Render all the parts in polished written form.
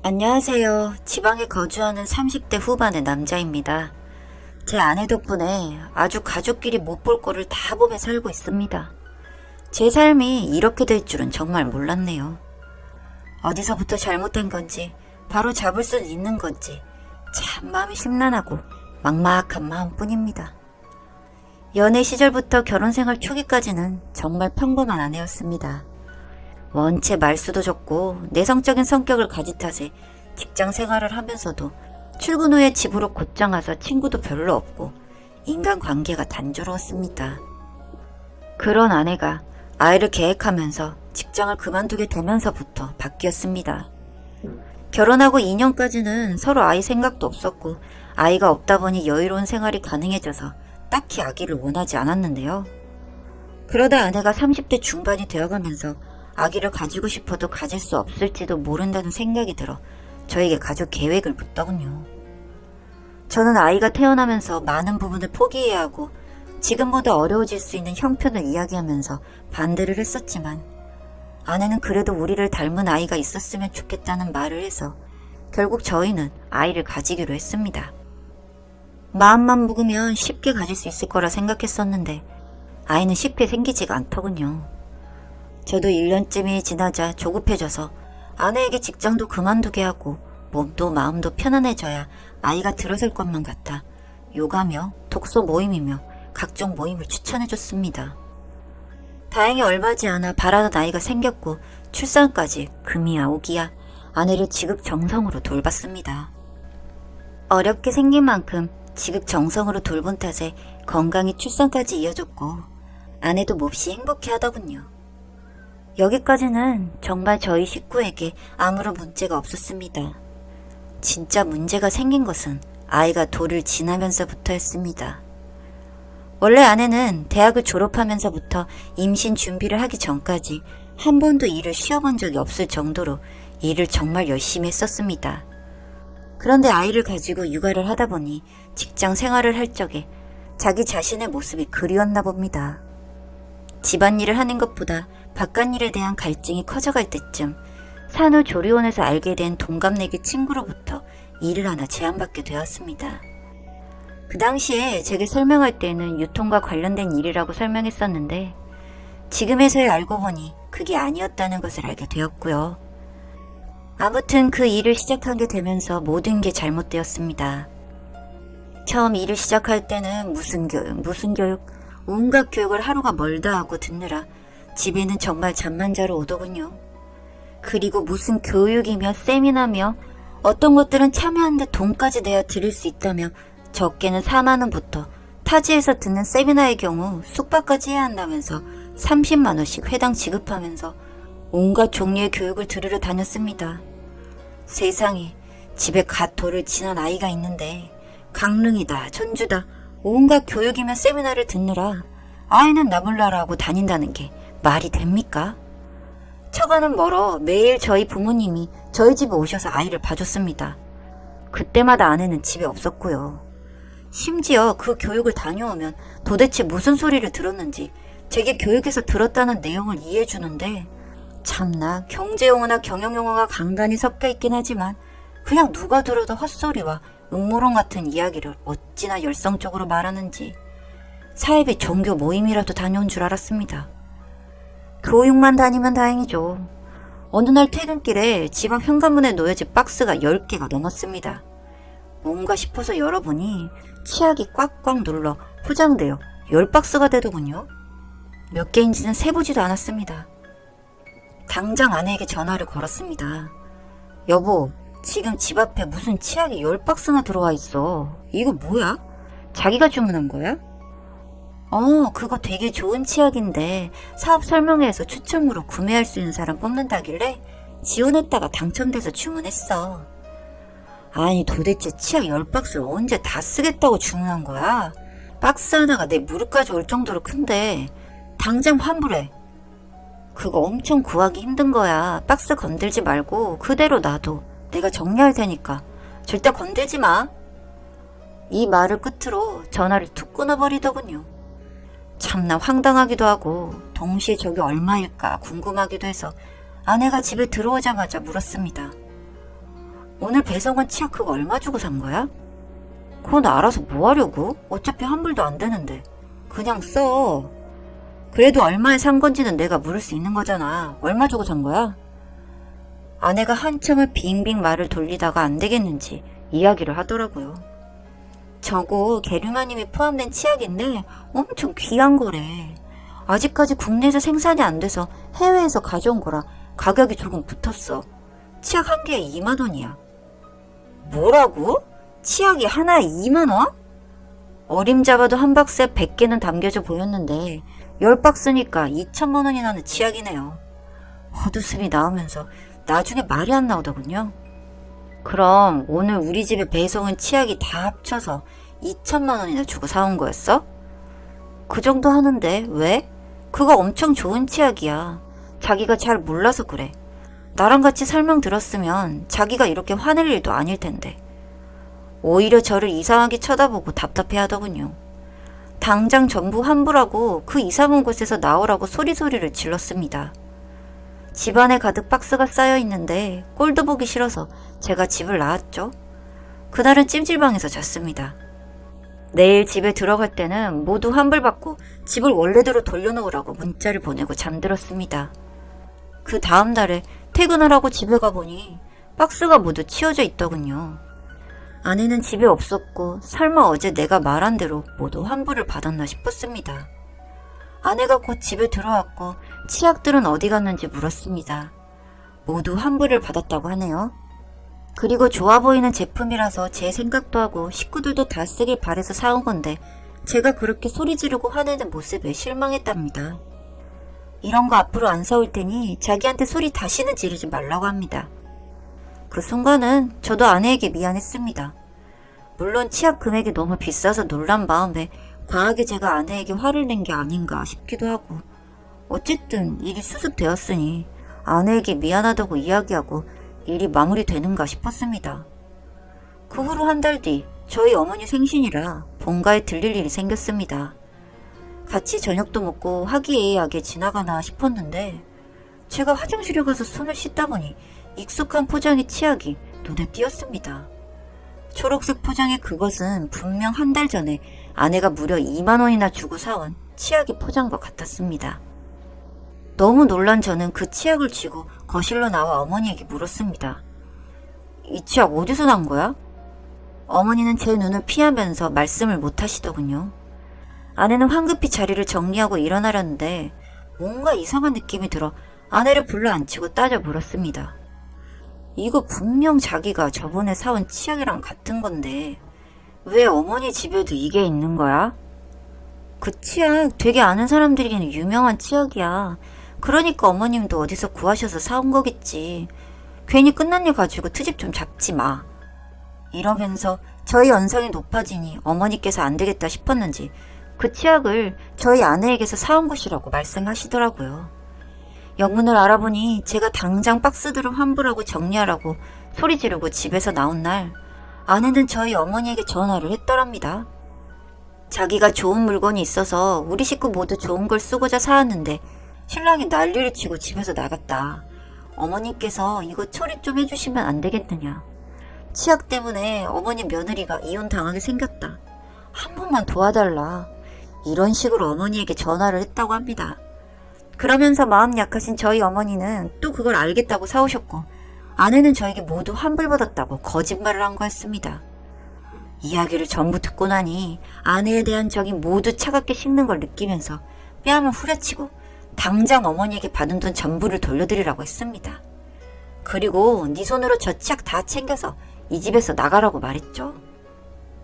안녕하세요. 지방에 거주하는 30대 후반의 남자입니다. 제 아내 덕분에 아주 가족끼리 못 볼 꼴을 다 보며 살고 있습니다. 제 삶이 이렇게 될 줄은 정말 몰랐네요. 어디서부터 잘못된 건지, 바로 잡을 수 있는 건지, 참 마음이 심란하고 막막한 마음뿐입니다. 연애 시절부터 결혼 생활 초기까지는 정말 평범한 아내였습니다. 원체 말수도 적고 내성적인 성격을 가진 탓에 직장 생활을 하면서도 출근 후에 집으로 곧장 와서 친구도 별로 없고 인간관계가 단조로웠습니다. 그런 아내가 아이를 계획하면서 직장을 그만두게 되면서부터 바뀌었습니다. 결혼하고 2년까지는 서로 아이 생각도 없었고 아이가 없다 보니 여유로운 생활이 가능해져서 딱히 아기를 원하지 않았는데요. 그러다 아내가 30대 중반이 되어가면서 아기를 가지고 싶어도 가질 수 없을지도 모른다는 생각이 들어 저에게 가족 계획을 묻더군요. 저는 아이가 태어나면서 많은 부분을 포기해야 하고 지금보다 어려워질 수 있는 형편을 이야기하면서 반대를 했었지만 아내는 그래도 우리를 닮은 아이가 있었으면 좋겠다는 말을 해서 결국 저희는 아이를 가지기로 했습니다. 마음만 먹으면 쉽게 가질 수 있을 거라 생각했었는데 아이는 쉽게 생기지가 않더군요. 저도 1년쯤이 지나자 조급해져서 아내에게 직장도 그만두게 하고 몸도 마음도 편안해져야 아이가 들어설 것만 같아 요가며 독서 모임이며 각종 모임을 추천해줬습니다. 다행히 얼마 지 않아 바라던 아이가 생겼고 출산까지 금이야 오기야 아내를 지극정성으로 돌봤습니다. 어렵게 생긴 만큼 지극정성으로 돌본 탓에 건강히 출산까지 이어졌고 아내도 몹시 행복해하더군요. 여기까지는 정말 저희 식구에게 아무런 문제가 없었습니다. 진짜 문제가 생긴 것은 아이가 돌을 지나면서부터였습니다. 원래 아내는 대학을 졸업하면서부터 임신 준비를 하기 전까지 한 번도 일을 쉬어본 적이 없을 정도로 일을 정말 열심히 했었습니다. 그런데 아이를 가지고 육아를 하다 보니 직장 생활을 할 적에 자기 자신의 모습이 그리웠나 봅니다. 집안일을 하는 것보다 바깥일에 대한 갈증이 커져갈 때쯤 산후조리원에서 알게 된 동갑내기 친구로부터 일을 하나 제안받게 되었습니다. 그 당시에 제게 설명할 때는 유통과 관련된 일이라고 설명했었는데 지금에서야 알고 보니 그게 아니었다는 것을 알게 되었고요. 아무튼 그 일을 시작하게 되면서 모든 게 잘못되었습니다. 처음 일을 시작할 때는 무슨 교육, 온갖 교육을 하루가 멀다 하고 듣느라 집에는 정말 잠만 자러 오더군요. 그리고 무슨 교육이며 세미나며 어떤 것들은 참여하는데 돈까지 내야 드릴 수 있다며 적게는 4만 원부터 타지에서 듣는 세미나의 경우 숙박까지 해야 한다면서 30만 원씩 회당 지급하면서 온갖 종류의 교육을 들으러 다녔습니다. 세상에 집에 갓 돌을 지난 아이가 있는데 강릉이다 전주다 온갖 교육이며 세미나를 듣느라 아이는 나몰라라 하고 다닌다는 게 말이 됩니까? 처가는 멀어 매일 저희 부모님이 저희 집에 오셔서 아이를 봐줬습니다. 그때마다 아내는 집에 없었고요. 심지어 그 교육을 다녀오면 도대체 무슨 소리를 들었는지 제게 교육에서 들었다는 내용을 이해해주는데 참나 경제용어나 경영용어가 간간히 섞여 있긴 하지만 그냥 누가 들어도 헛소리와 음모론 같은 이야기를 어찌나 열성적으로 말하는지 사회비 종교 모임이라도 다녀온 줄 알았습니다. 교육만 다니면 다행이죠. 어느 날 퇴근길에 집 앞 현관문에 놓여진 박스가 10개가 넘었습니다. 뭔가 싶어서 열어보니 치약이 꽉꽉 눌러 포장되어 10박스가 되더군요. 몇 개인지는 세보지도 않았습니다. 당장 아내에게 전화를 걸었습니다. 여보, 지금 집 앞에 무슨 치약이 10박스나 들어와 있어. 이거 뭐야? 자기가 주문한 거야? 그거 되게 좋은 치약인데 사업 설명회에서 추첨으로 구매할 수 있는 사람 뽑는다길래 지원했다가 당첨돼서 주문했어. 아니 도대체 치약 10박스를 언제 다 쓰겠다고 주문한 거야? 박스 하나가 내 무릎까지 올 정도로 큰데 당장 환불해. 그거 엄청 구하기 힘든 거야. 박스 건들지 말고 그대로 놔둬. 내가 정리할 테니까 절대 건들지 마. 이 말을 끝으로 전화를 툭 끊어버리더군요. 참나 황당하기도 하고 동시에 저게 얼마일까 궁금하기도 해서 아내가 집에 들어오자마자 물었습니다. 오늘 배송한 치약 그거 얼마 주고 산 거야? 그건 알아서 뭐 하려고? 어차피 환불도 안 되는데. 그냥 써. 그래도 얼마에 산 건지는 내가 물을 수 있는 거잖아. 얼마 주고 산 거야? 아내가 한참을 빙빙 말을 돌리다가 안 되겠는지 이야기를 하더라고요. 저거 게르마늄이 포함된 치약인데 엄청 귀한 거래. 아직까지 국내에서 생산이 안 돼서 해외에서 가져온 거라 가격이 조금 붙었어. 치약 한 개에 2만 원이야. 뭐라고? 치약이 하나에 2만 원? 어림잡아도 한 박스에 100개는 담겨져 보였는데 10박스니까 2천만 원이 나는 치약이네요. 헛웃음이 나오면서 나중에 말이 안 나오더군요. 그럼 오늘 우리 집에 배송은 치약이 다 합쳐서 2천만 원이나 주고 사온 거였어? 그 정도 하는데 왜? 그거 엄청 좋은 치약이야. 자기가 잘 몰라서 그래. 나랑 같이 설명 들었으면 자기가 이렇게 화낼 일도 아닐 텐데. 오히려 저를 이상하게 쳐다보고 답답해 하더군요. 당장 전부 환불하고 그 이사온 곳에서 나오라고 소리소리를 질렀습니다. 집안에 가득 박스가 쌓여 있는데 꼴도 보기 싫어서 제가 집을 나왔죠. 그날은 찜질방에서 잤습니다. 내일 집에 들어갈 때는 모두 환불받고 집을 원래대로 돌려놓으라고 문자를 보내고 잠들었습니다. 그 다음 날에 퇴근을 하고 집에 가보니 박스가 모두 치워져 있더군요. 아내는 집에 없었고 설마 어제 내가 말한 대로 모두 환불을 받았나 싶었습니다. 아내가 곧 집에 들어왔고 치약들은 어디 갔는지 물었습니다. 모두 환불을 받았다고 하네요. 그리고 좋아 보이는 제품이라서 제 생각도 하고 식구들도 다 쓰길 바래서 사온 건데 제가 그렇게 소리 지르고 화내는 모습에 실망했답니다. 이런 거 앞으로 안 사올 테니 자기한테 소리 다시는 지르지 말라고 합니다. 그 순간은 저도 아내에게 미안했습니다. 물론 치약 금액이 너무 비싸서 놀란 마음에 과하게 제가 아내에게 화를 낸 게 아닌가 싶기도 하고 어쨌든 일이 수습되었으니 아내에게 미안하다고 이야기하고 일이 마무리되는가 싶었습니다. 그 후로 한 달 뒤 저희 어머니 생신이라 본가에 들릴 일이 생겼습니다. 같이 저녁도 먹고 화기애애하게 지나가나 싶었는데 제가 화장실에 가서 손을 씻다 보니 익숙한 포장의 치약이 눈에 띄었습니다. 초록색 포장의 그것은 분명 한 달 전에 아내가 무려 2만 원이나 주고 사온 치약의 포장과 같았습니다. 너무 놀란 저는 그 치약을 쥐고 거실로 나와 어머니에게 물었습니다. 이 치약 어디서 난 거야? 어머니는 제 눈을 피하면서 말씀을 못 하시더군요. 아내는 황급히 자리를 정리하고 일어나려는데 뭔가 이상한 느낌이 들어 아내를 불러 앉히고 따져 물었습니다. 이거 분명 자기가 저번에 사온 치약이랑 같은 건데 왜 어머니 집에도 이게 있는 거야? 그 치약 되게 아는 사람들에게는 유명한 치약이야. 그러니까 어머님도 어디서 구하셔서 사온 거겠지. 괜히 끝난 일 가지고 트집 좀 잡지 마. 이러면서 저희 언성이 높아지니 어머니께서 안 되겠다 싶었는지 그 치약을 저희 아내에게서 사온 것이라고 말씀하시더라고요. 영문을 알아보니 제가 당장 박스들을 환불하고 정리하라고 소리 지르고 집에서 나온 날 아내는 저희 어머니에게 전화를 했더랍니다. 자기가 좋은 물건이 있어서 우리 식구 모두 좋은 걸 쓰고자 사왔는데 신랑이 난리를 치고 집에서 나갔다. 어머니께서 이거 처리 좀 해주시면 안 되겠느냐. 치약 때문에 어머니 며느리가 이혼당하게 생겼다. 한 번만 도와달라. 이런 식으로 어머니에게 전화를 했다고 합니다. 그러면서 마음 약하신 저희 어머니는 또 그걸 알겠다고 사오셨고 아내는 저에게 모두 환불받았다고 거짓말을 한 거였습니다. 이야기를 전부 듣고 나니 아내에 대한 정이 모두 차갑게 식는 걸 느끼면서 뺨을 후려치고 당장 어머니에게 받은 돈 전부를 돌려드리라고 했습니다. 그리고 네 손으로 저 치약 다 챙겨서 이 집에서 나가라고 말했죠.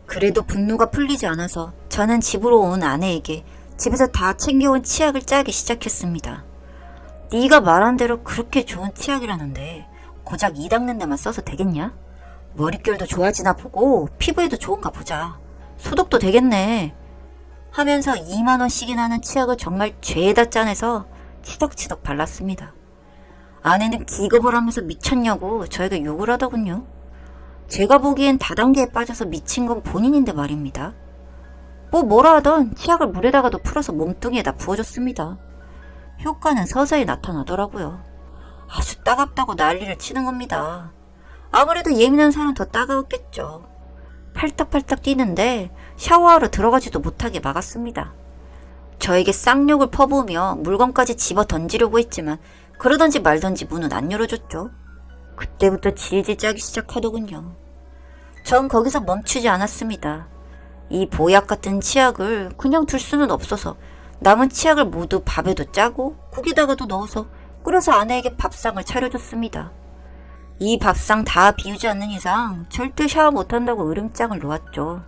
그래도 분노가 풀리지 않아서 저는 집으로 온 아내에게 집에서 다 챙겨온 치약을 짜기 시작했습니다. 네가 말한 대로 그렇게 좋은 치약이라는데 고작 이 닦는 데만 써서 되겠냐? 머릿결도 좋아지나 보고 피부에도 좋은가 보자. 소독도 되겠네. 하면서 2만 원씩이나 하는 치약을 정말 죄다 짜내서 치덕치덕 발랐습니다. 아내는 기겁을 하면서 미쳤냐고 저에게 욕을 하더군요. 제가 보기엔 다단계에 빠져서 미친 건 본인인데 말입니다. 뭐라 하던 치약을 물에다가도 풀어서 몸뚱이에다 부어줬습니다. 효과는 서서히 나타나더라고요. 아주 따갑다고 난리를 치는 겁니다. 아무래도 예민한 사람은 더 따가웠겠죠. 팔딱팔딱 뛰는데 샤워하러 들어가지도 못하게 막았습니다. 저에게 쌍욕을 퍼부으며 물건까지 집어 던지려고 했지만 그러던지 말던지 문은 안 열어줬죠. 그때부터 질질 짜기 시작하더군요. 전 거기서 멈추지 않았습니다. 이 보약 같은 치약을 그냥 둘 수는 없어서 남은 치약을 모두 밥에도 짜고 국에다가도 넣어서 끓여서 아내에게 밥상을 차려줬습니다. 이 밥상 다 비우지 않는 이상 절대 샤워 못한다고 으름장을 놓았죠.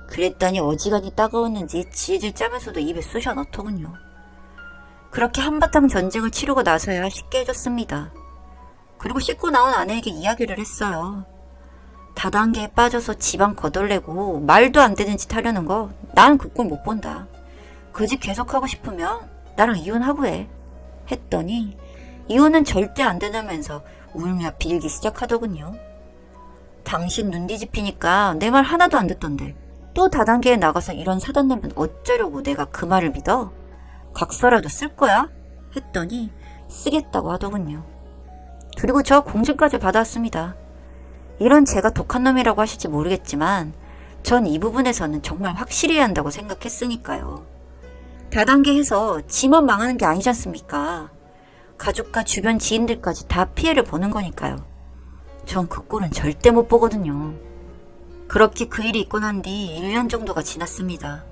그랬더니 어지간히 따가웠는지 질질 짜면서도 입에 쑤셔 넣더군요. 그렇게 한바탕 전쟁을 치르고 나서야 쉽게 해줬습니다. 그리고 씻고 나온 아내에게 이야기를 했어요. 다단계에 빠져서 집안 거덜내고 말도 안 되는 짓 하려는 거 난 그 꼴 못 본다. 그 집 계속하고 싶으면 나랑 이혼하고 해. 했더니 이혼은 절대 안 된다면서 울며 빌기 시작하더군요. 당신 눈 뒤집히니까 내 말 하나도 안 듣던데 또 다단계에 나가서 이런 사단 내면 어쩌려고 내가 그 말을 믿어? 각서라도 쓸 거야? 했더니 쓰겠다고 하더군요. 그리고 저 공증까지 받았습니다. 이런 제가 독한 놈이라고 하실지 모르겠지만 전 이 부분에서는 정말 확실히 해야 한다고 생각했으니까요. 다단계해서 지만 망하는 게 아니지 않습니까? 가족과 주변 지인들까지 다 피해를 보는 거니까요. 전 그 꼴은 절대 못 보거든요. 그렇게 그 일이 있고 난 뒤 1년 정도가 지났습니다.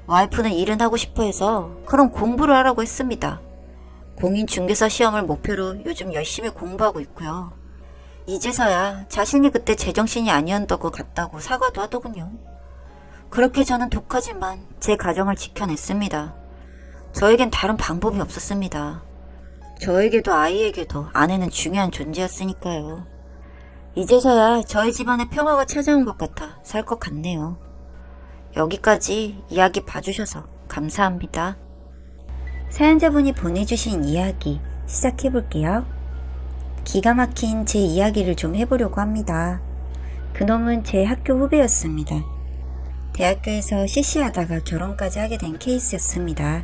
와이프는 일은 하고 싶어 해서 그럼 공부를 하라고 했습니다. 공인중개사 시험을 목표로 요즘 열심히 공부하고 있고요. 이제서야 자신이 그때 제정신이 아니었던 것 같다고 사과도 하더군요. 그렇게 저는 독하지만 제 가정을 지켜냈습니다. 저에겐 다른 방법이 없었습니다. 저에게도 아이에게도 아내는 중요한 존재였으니까요. 이제서야 저희 집안에 평화가 찾아온 것 같아 살 것 같네요. 여기까지 이야기 봐주셔서 감사합니다. 사연자분이 보내주신 이야기 시작해볼게요. 기가 막힌 제 이야기를 좀 해보려고 합니다. 그놈은 제 학교 후배였습니다. 대학교에서 CC하다가 결혼까지 하게 된 케이스였습니다.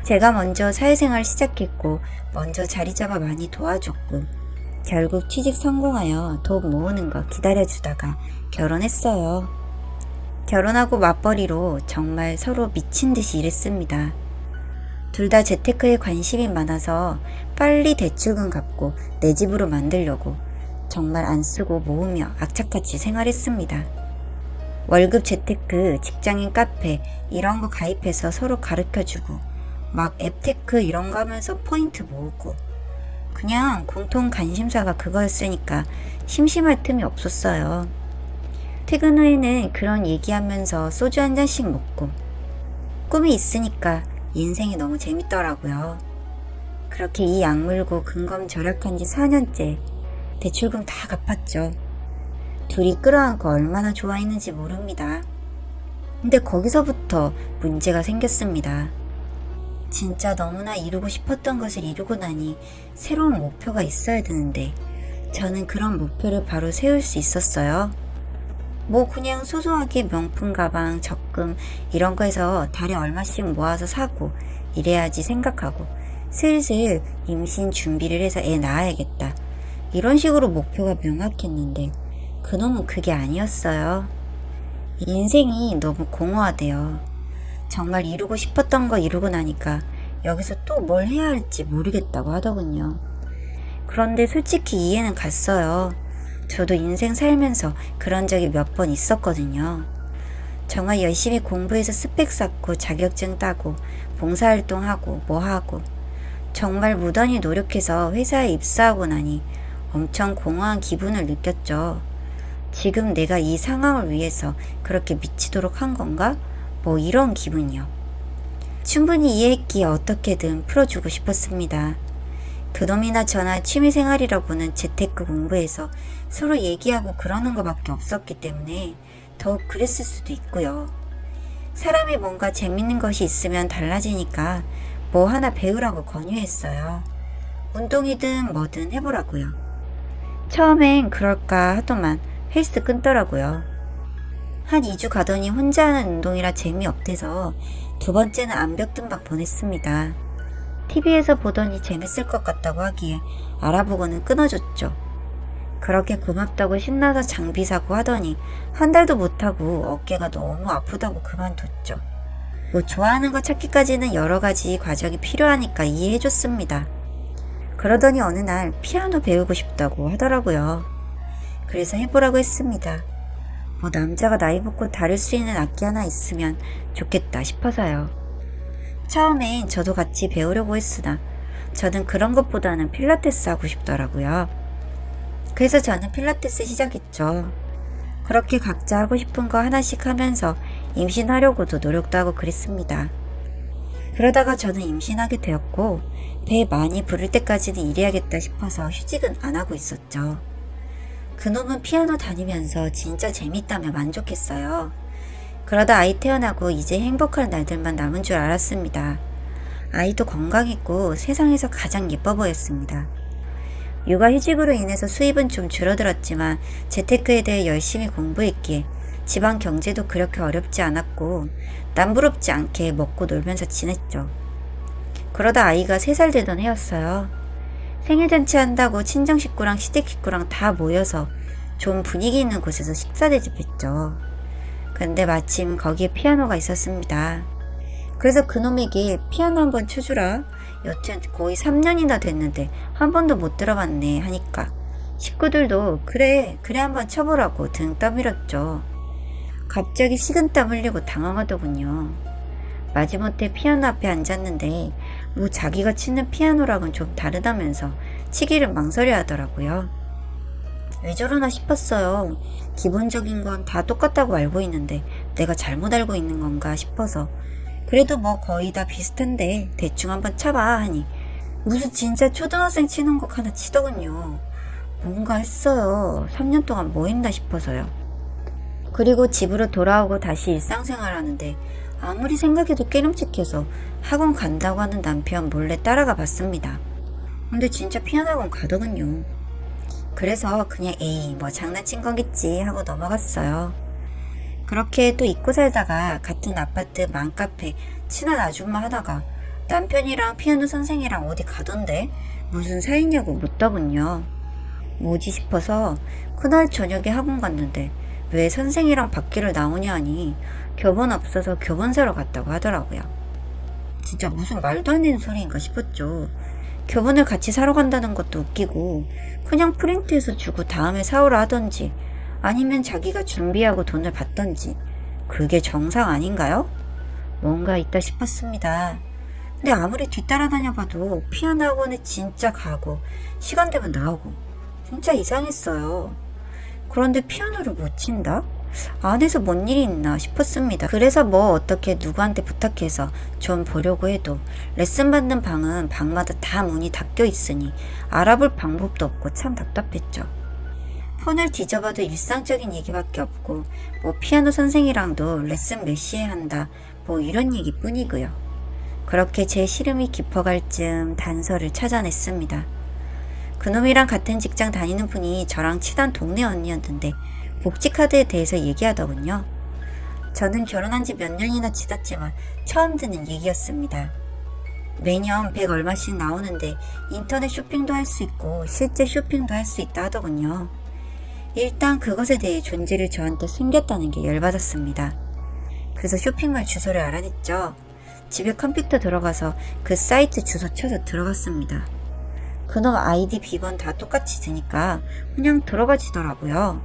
제가 먼저 사회생활 시작했고 먼저 자리 잡아 많이 도와줬고 결국 취직 성공하여 돈 모으는 거 기다려주다가 결혼했어요. 결혼하고 맞벌이로 정말 서로 미친 듯이 일했습니다. 둘 다 재테크에 관심이 많아서 빨리 대출금 갚고 내 집으로 만들려고 정말 안 쓰고 모으며 악착같이 생활했습니다. 월급 재테크, 직장인 카페 이런 거 가입해서 서로 가르쳐주고 막 앱테크 이런 거 하면서 포인트 모으고 그냥 공통 관심사가 그거였으니까 심심할 틈이 없었어요. 퇴근 후에는 그런 얘기하면서 소주 한 잔씩 먹고 꿈이 있으니까 인생이 너무 재밌더라고요. 그렇게 이 약물고 근검절약한 지 4년째 대출금 다 갚았죠. 둘이 끌어안고 얼마나 좋아했는지 모릅니다. 근데 거기서부터 문제가 생겼습니다. 진짜 너무나 이루고 싶었던 것을 이루고 나니 새로운 목표가 있어야 되는데 저는 그런 목표를 바로 세울 수 있었어요. 뭐 그냥 소소하게 명품 가방, 적금 이런 거에서 달에 얼마씩 모아서 사고 이래야지 생각하고 슬슬 임신 준비를 해서 애 낳아야겠다. 이런 식으로 목표가 명확했는데 그놈은 그게 아니었어요. 인생이 너무 공허하대요. 정말 이루고 싶었던 거 이루고 나니까 여기서 또 뭘 해야 할지 모르겠다고 하더군요. 그런데 솔직히 이해는 갔어요. 저도 인생 살면서 그런 적이 몇 번 있었거든요. 정말 열심히 공부해서 스펙 쌓고 자격증 따고 봉사활동하고 뭐하고 정말 무던히 노력해서 회사에 입사하고 나니 엄청 공허한 기분을 느꼈죠. 지금 내가 이 상황을 위해서 그렇게 미치도록 한 건가? 뭐 이런 기분이요. 충분히 이해했기에 어떻게든 풀어주고 싶었습니다. 그놈이나 저나 취미생활이라고는 재테크 공부해서 서로 얘기하고 그러는 것밖에 없었기 때문에 더욱 그랬을 수도 있고요. 사람이 뭔가 재밌는 것이 있으면 달라지니까 뭐 하나 배우라고 권유했어요. 운동이든 뭐든 해보라고요. 처음엔 그럴까 하더만 헬스 끊더라고요. 한 2주 가더니 혼자 하는 운동이라 재미없대서 두 번째는 암벽등반 보냈습니다. TV에서 보더니 재밌을 것 같다고 하기에 알아보고는 끊어줬죠. 그렇게 고맙다고 신나서 장비 사고 하더니 한 달도 못하고 어깨가 너무 아프다고 그만뒀죠. 뭐 좋아하는 거 찾기까지는 여러 가지 과정이 필요하니까 이해해줬습니다. 그러더니 어느 날 피아노 배우고 싶다고 하더라고요. 그래서 해보라고 했습니다. 뭐 남자가 나이 먹고 다룰 수 있는 악기 하나 있으면 좋겠다 싶어서요. 처음엔 저도 같이 배우려고 했으나 저는 그런 것보다는 필라테스 하고 싶더라고요. 그래서 저는 필라테스 시작했죠. 그렇게 각자 하고 싶은 거 하나씩 하면서 임신하려고도 노력도 하고 그랬습니다. 그러다가 저는 임신하게 되었고 배 많이 부를 때까지는 일해야겠다 싶어서 휴직은 안 하고 있었죠. 그놈은 피아노 다니면서 진짜 재밌다며 만족했어요. 그러다 아이 태어나고 이제 행복한 날들만 남은 줄 알았습니다. 아이도 건강했고 세상에서 가장 예뻐 보였습니다. 육아휴직으로 인해서 수입은 좀 줄어들었지만 재테크에 대해 열심히 공부했기에 집안 경제도 그렇게 어렵지 않았고 남부럽지 않게 먹고 놀면서 지냈죠. 그러다 아이가 3살 되던 해였어요. 생일잔치 한다고 친정 식구랑 시댁 식구랑 다 모여서 좀 분위기 있는 곳에서 식사 대접했죠. 근데 마침 거기에 피아노가 있었습니다. 그래서 그놈에게 피아노 한번 쳐주라. 여튼 거의 3년이나 됐는데 한 번도 못 들어봤네 하니까 식구들도 그래 한번 쳐보라고 등 떠밀었죠. 갑자기 식은땀 흘리고 당황하더군요. 마지못해 피아노 앞에 앉았는데 뭐 자기가 치는 피아노랑은 좀 다르다면서 치기를 망설여 하더라고요. 왜 저러나 싶었어요. 기본적인 건 다 똑같다고 알고 있는데 내가 잘못 알고 있는 건가 싶어서 그래도 뭐 거의 다 비슷한데 대충 한번 쳐봐 하니 무슨 진짜 초등학생 치는 곡 하나 치더군요. 뭔가 했어요. 3년 동안 뭐 했나 싶어서요. 그리고 집으로 돌아오고 다시 일상생활 하는데 아무리 생각해도 깨름칙해서 학원 간다고 하는 남편 몰래 따라가 봤습니다. 근데 진짜 피아노 학원 가더군요. 그래서 그냥 에이 뭐 장난친 거겠지 하고 넘어갔어요. 그렇게 또 잊고 살다가 같은 아파트 맘카페 친한 아줌마 하다가 남편이랑 피아노 선생이랑 어디 가던데 무슨 사이냐고 묻더군요. 뭐지 싶어서 그날 저녁에 학원 갔는데 왜 선생이랑 밖에를 나오냐 하니 교본 없어서 교본 사러 갔다고 하더라고요. 진짜 무슨 말도 안 되는 소리인가 싶었죠. 교본을 같이 사러 간다는 것도 웃기고 그냥 프린트해서 주고 다음에 사오라 하던지 아니면 자기가 준비하고 돈을 받던지 그게 정상 아닌가요? 뭔가 있다 싶었습니다. 근데 아무리 뒤따라다녀봐도 피아노 학원에 진짜 가고 시간 되면 나오고 진짜 이상했어요. 그런데 피아노를 못 친다? 안에서 뭔 일이 있나 싶었습니다. 그래서 뭐 어떻게 누구한테 부탁해서 좀 보려고 해도 레슨 받는 방은 방마다 다 문이 닫혀 있으니 알아볼 방법도 없고 참 답답했죠. 폰을 뒤져봐도 일상적인 얘기밖에 없고 뭐 피아노 선생이랑도 레슨 몇 시에 한다 뭐 이런 얘기뿐이고요. 그렇게 제 시름이 깊어갈 즈음 단서를 찾아냈습니다. 그놈이랑 같은 직장 다니는 분이 저랑 친한 동네 언니였는데 복지카드에 대해서 얘기하더군요. 저는 결혼한 지 몇 년이나 지났지만 처음 듣는 얘기였습니다. 매년 100 얼마씩 나오는데 인터넷 쇼핑도 할 수 있고 실제 쇼핑도 할 수 있다 하더군요. 일단 그것에 대해 존재를 저한테 숨겼다는 게 열받았습니다. 그래서 쇼핑몰 주소를 알아냈죠. 집에 컴퓨터 들어가서 그 사이트 주소 쳐서 들어갔습니다. 그놈 아이디 비번 다 똑같이 드니까 그냥 들어가지더라고요.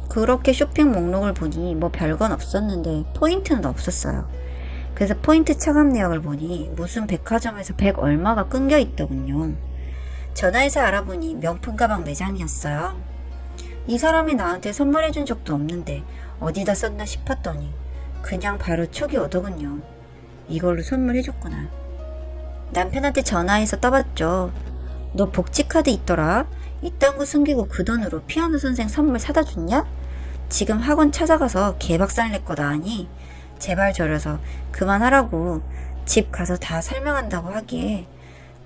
그렇게 쇼핑 목록을 보니 뭐 별건 없었는데 포인트는 없었어요. 그래서 포인트 차감 내역을 보니 무슨 백화점에서 100 얼마가 끊겨 있더군요. 전화해서 알아보니 명품 가방 매장이었어요. 이 사람이 나한테 선물해준 적도 없는데 어디다 썼나 싶었더니 그냥 바로 촉이 오더군요. 이걸로 선물해줬구나. 남편한테 전화해서 떠봤죠. 너 복지카드 있더라? 이딴 거 숨기고 그 돈으로 피아노 선생 선물 사다 줬냐? 지금 학원 찾아가서 개박살 낼 거다 하니 제발 저려서 그만하라고 집 가서 다 설명한다고 하기에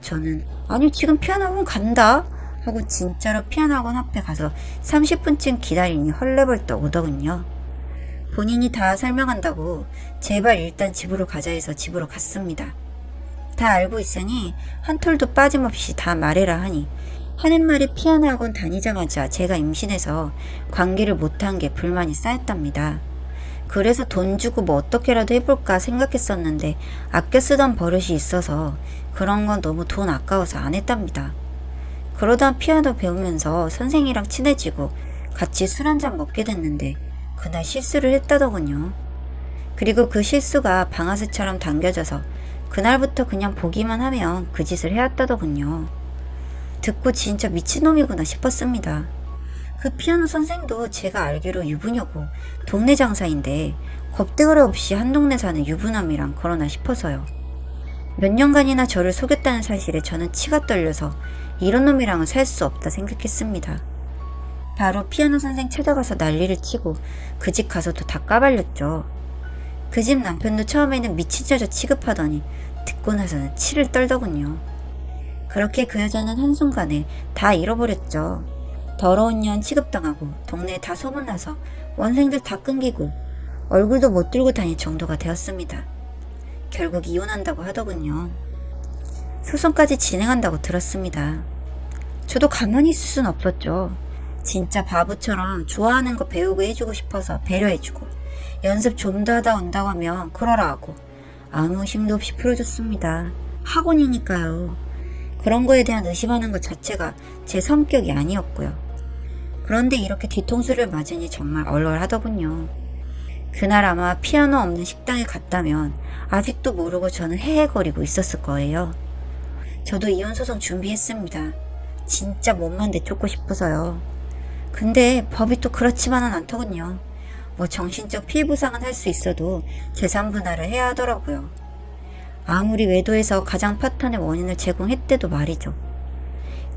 저는 아니 지금 피아노 학원 간다 하고 진짜로 피아노 학원 앞에 가서 30분쯤 기다리니 헐레벌떡 오더군요. 본인이 다 설명한다고 제발 일단 집으로 가자 해서 집으로 갔습니다. 다 알고 있으니 한 톨도 빠짐없이 다 말해라 하니 하는 말이 피아노 학원 다니자마자 제가 임신해서 관계를 못한 게 불만이 쌓였답니다. 그래서 돈 주고 뭐 어떻게라도 해볼까 생각했었는데 아껴 쓰던 버릇이 있어서 그런 건 너무 돈 아까워서 안 했답니다. 그러다 피아노 배우면서 선생이랑 친해지고 같이 술 한잔 먹게 됐는데 그날 실수를 했다더군요. 그리고 그 실수가 방아쇠처럼 당겨져서 그날부터 그냥 보기만 하면 그 짓을 해왔다더군요. 듣고 진짜 미친놈이구나 싶었습니다. 그 피아노 선생도 제가 알기로 유부녀고 동네 장사인데 겁대가리 없이 한 동네 사는 유부남이랑 그러나 싶어서요. 몇 년간이나 저를 속였다는 사실에 저는 치가 떨려서 이런 놈이랑은 살 수 없다 생각했습니다. 바로 피아노 선생 찾아가서 난리를 치고 그 집 가서도 다 까발렸죠. 그 집 남편도 처음에는 미친 여자 취급하더니 듣고 나서는 치를 떨더군요. 그렇게 그 여자는 한순간에 다 잃어버렸죠. 더러운 년 취급당하고 동네에 다 소문나서 원생들 다 끊기고 얼굴도 못 들고 다닐 정도가 되었습니다. 결국 이혼한다고 하더군요. 소송까지 진행한다고 들었습니다. 저도 가만히 있을 순 없었죠. 진짜 바보처럼 좋아하는 거 배우고 해주고 싶어서 배려해주고 연습 좀 더 하다 온다고 하면 그러라 하고 아무 힘도 없이 풀어줬습니다. 학원이니까요. 그런 거에 대한 의심하는 것 자체가 제 성격이 아니었고요. 그런데 이렇게 뒤통수를 맞으니 정말 얼얼하더군요. 그날 아마 피아노 없는 식당에 갔다면 아직도 모르고 저는 헤헤거리고 있었을 거예요. 저도 이혼소송 준비했습니다. 진짜 몸만 내쫓고 싶어서요. 근데 법이 또 그렇지만은 않더군요. 뭐 정신적 피해보상은 할 수 있어도 재산분할을 해야 하더라고요. 아무리 외도에서 가장 파탄의 원인을 제공했대도 말이죠.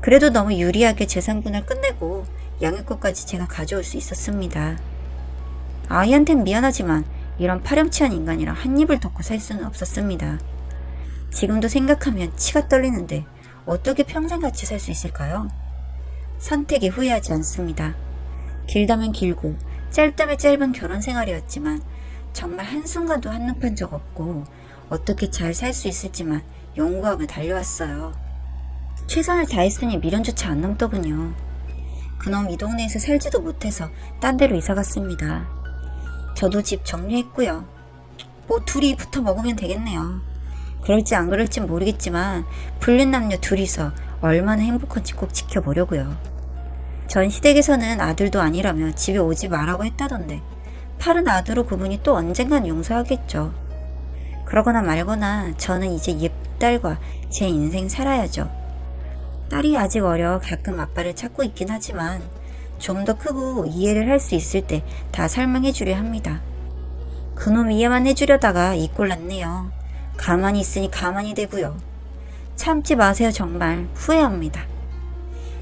그래도 너무 유리하게 재산분할 끝내고 양육권까지 제가 가져올 수 있었습니다. 아이한텐 미안하지만 이런 파렴치한 인간이랑 한 입을 덮고 살 수는 없었습니다. 지금도 생각하면 치가 떨리는데 어떻게 평생 같이 살 수 있을까요? 선택에 후회하지 않습니다. 길다면 길고 짧다면 짧은 결혼 생활이었지만 정말 한순간도 한눈판 적 없고 어떻게 잘 살 수 있을지만 연구하며 달려왔어요. 최선을 다했으니 미련조차 안 남더군요. 그놈 이 동네에서 살지도 못해서 딴 데로 이사갔습니다. 저도 집 정리했고요. 뭐 둘이 붙어 먹으면 되겠네요. 그럴지 안 그럴지 모르겠지만 불륜 남녀 둘이서 얼마나 행복한지 꼭 지켜보려고요. 전 시댁에서는 아들도 아니라며 집에 오지 말라고 했다던데 팔은 아들로 그분이 또 언젠간 용서하겠죠. 그러거나 말거나 저는 이제 옛딸과 제 인생 살아야죠. 딸이 아직 어려 가끔 아빠를 찾고 있긴 하지만 좀 더 크고 이해를 할 수 있을 때 다 설명해 주려 합니다. 그놈 이해만 해주려다가 이 꼴 났네요. 가만히 있으니 가만히 되고요. 참지 마세요. 정말 후회합니다.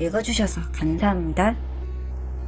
읽어주셔서 감사합니다.